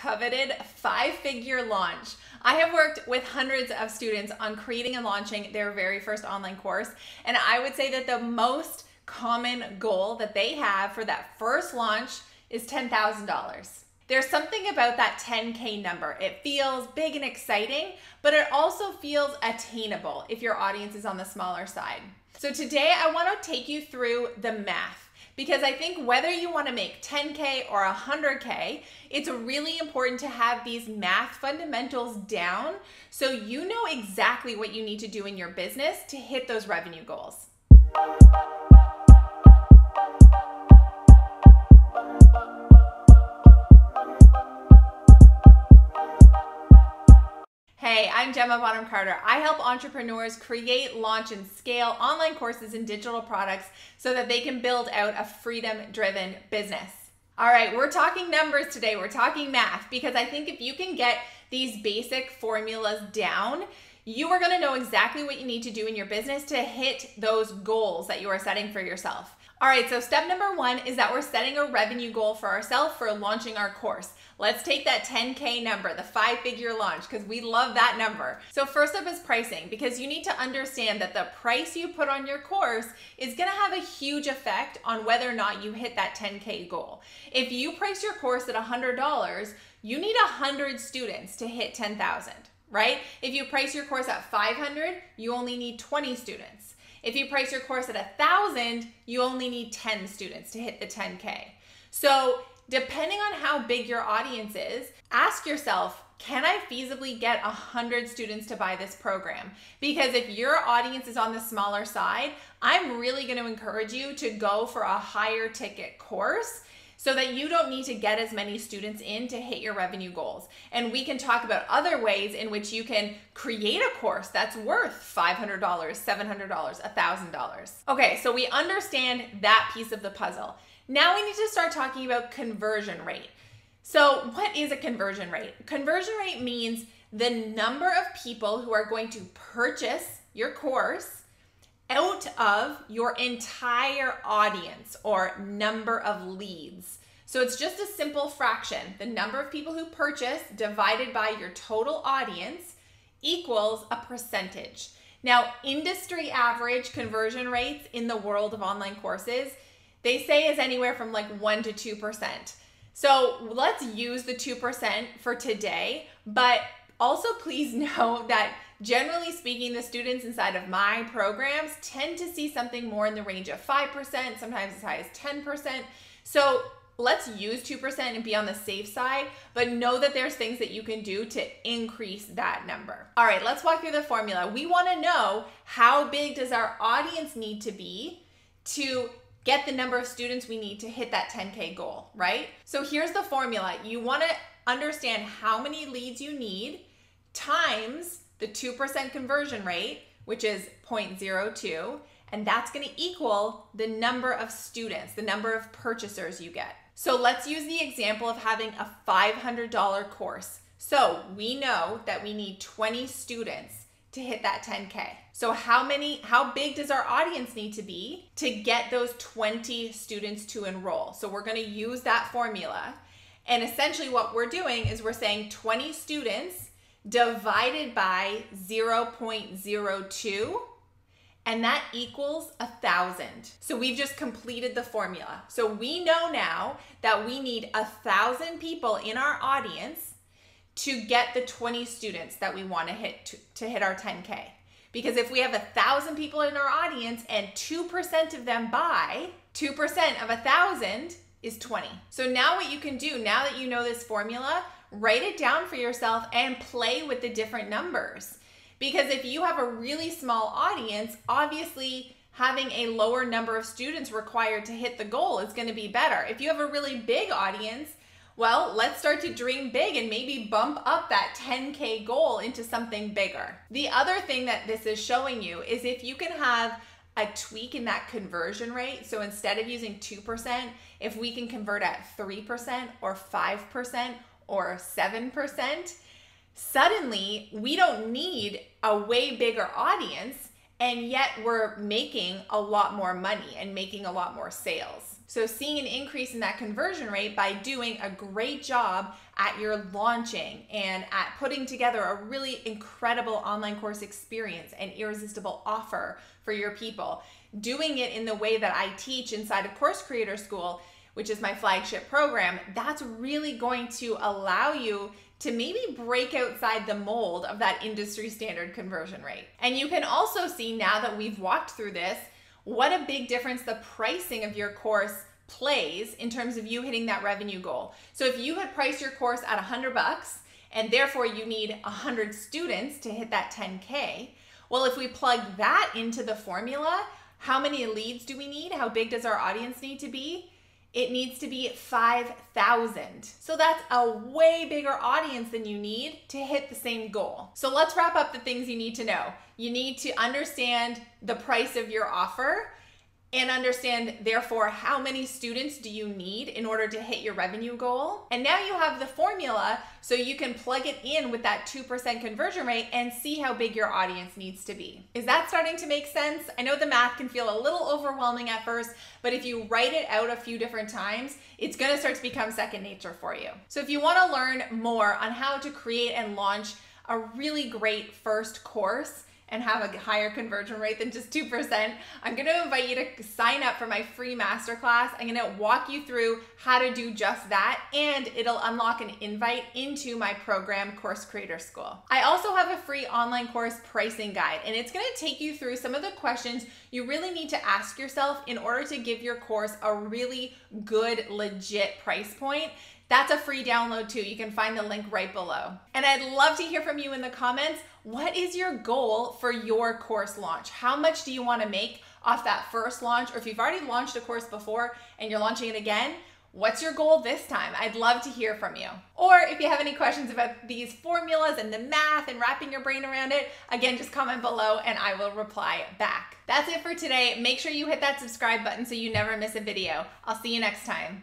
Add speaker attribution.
Speaker 1: coveted 5-figure launch. I have worked with hundreds of students on creating and launching their very first online course, and I would say that the most common goal that they have for that first launch is $10,000. There's something about that 10K number. It feels big and exciting, but it also feels attainable if your audience is on the smaller side. So today I want to take you through the math, because I think whether you want to make 10K or 100K, it's really important to have these math fundamentals down so you know exactly what you need to do in your business to hit those revenue goals. Hey, I'm Gemma Bonham-Carter. I help entrepreneurs create, launch, and scale online courses and digital products so that they can build out a freedom-driven business. All right, we're talking numbers today. We're talking math, because I think if you can get these basic formulas down, you are gonna know exactly what you need to do in your business to hit those goals that you are setting for yourself. All right, so step number one is that we're setting a revenue goal for ourselves for launching our course. Let's take that 10K number, the 5-figure launch, because we love that number. So first up is pricing, because you need to understand that the price you put on your course is gonna have a huge effect on whether or not you hit that 10K goal. If you price your course at $100, you need 100 students to hit 10,000, right? If you price your course at 500, you only need 20 students. If you price your course at 1,000, you only need 10 students to hit the 10K. So depending on how big your audience is, ask yourself, can I feasibly get 100 students to buy this program? Because if your audience is on the smaller side, I'm really going to encourage you to go for a higher ticket course so that you don't need to get as many students in to hit your revenue goals. And we can talk about other ways in which you can create a course that's worth $500, $700, $1,000. Okay, so we understand that piece of the puzzle. Now we need to start talking about conversion rate. So what is a conversion rate? Conversion rate means the number of people who are going to purchase your course out of your entire audience or number of leads. So it's just a simple fraction. The number of people who purchase divided by your total audience equals a percentage. Now, industry average conversion rates in the world of online courses, they say is anywhere from like 1 to 2%. So let's use the 2% for today, but also please know that generally speaking, the students inside of my programs tend to see something more in the range of 5%, sometimes as high as 10%. So let's use 2% and be on the safe side, but know that there's things that you can do to increase that number. All right, let's walk through the formula. We want to know how big does our audience need to be to get the number of students we need to hit that 10K goal, right? So here's the formula. You want to understand how many leads you need times the 2% conversion rate, which is 0.02, and that's going to equal the number of students, the number of purchasers you get. So let's use the example of having a $500 course. So we know that we need 20 students to hit that 10K. So how big does our audience need to be to get those 20 students to enroll? So we're going to use that formula. And essentially what we're doing is we're saying 20 students divided by 0.02, and that equals 1,000. So we've just completed the formula. So we know now that we need 1,000 people in our audience to get the 20 students that we want to hit our 10K. Because if we have 1,000 people in our audience and 2% of them buy, 2% of 1,000 is 20. So now what you can do, now that you know this formula, write it down for yourself and play with the different numbers. Because if you have a really small audience, obviously having a lower number of students required to hit the goal is going to be better. If you have a really big audience, well, let's start to dream big and maybe bump up that 10K goal into something bigger. The other thing that this is showing you is if you can have a tweak in that conversion rate. So instead of using 2%, if we can convert at 3% or 5%, or 7%, suddenly we don't need a way bigger audience, and yet we're making a lot more money and making a lot more sales. So seeing an increase in that conversion rate by doing a great job at your launching and at putting together a really incredible online course experience and irresistible offer for your people, doing it in the way that I teach inside of Course Creator School, which is my flagship program, that's really going to allow you to maybe break outside the mold of that industry standard conversion rate. And you can also see, now that we've walked through this, what a big difference the pricing of your course plays in terms of you hitting that revenue goal. So if you had priced your course at $100 and therefore you need 100 students to hit that 10K, well, if we plug that into the formula, how many leads do we need? How big does our audience need to be? It needs to be 5,000. So that's a way bigger audience than you need to hit the same goal. So let's wrap up the things you need to know. You need to understand the price of your offer and understand, therefore, how many students do you need in order to hit your revenue goal. And now you have the formula so you can plug it in with that 2% conversion rate and see how big your audience needs to be. Is that starting to make sense? I know the math can feel a little overwhelming at first, but if you write it out a few different times, it's gonna start to become second nature for you. So if you wanna learn more on how to create and launch a really great first course and have a higher conversion rate than just 2%, I'm gonna invite you to sign up for my free masterclass. I'm gonna walk you through how to do just that, and it'll unlock an invite into my program, Course Creator School. I also have a free online course pricing guide, and it's gonna take you through some of the questions you really need to ask yourself in order to give your course a really good, legit price point. That's a free download too. You can find the link right below. And I'd love to hear from you in the comments. What is your goal for your course launch? How much do you want to make off that first launch? Or if you've already launched a course before and you're launching it again, what's your goal this time? I'd love to hear from you. Or if you have any questions about these formulas and the math and wrapping your brain around it, again, just comment below and I will reply back. That's it for today. Make sure you hit that subscribe button so you never miss a video. I'll see you next time.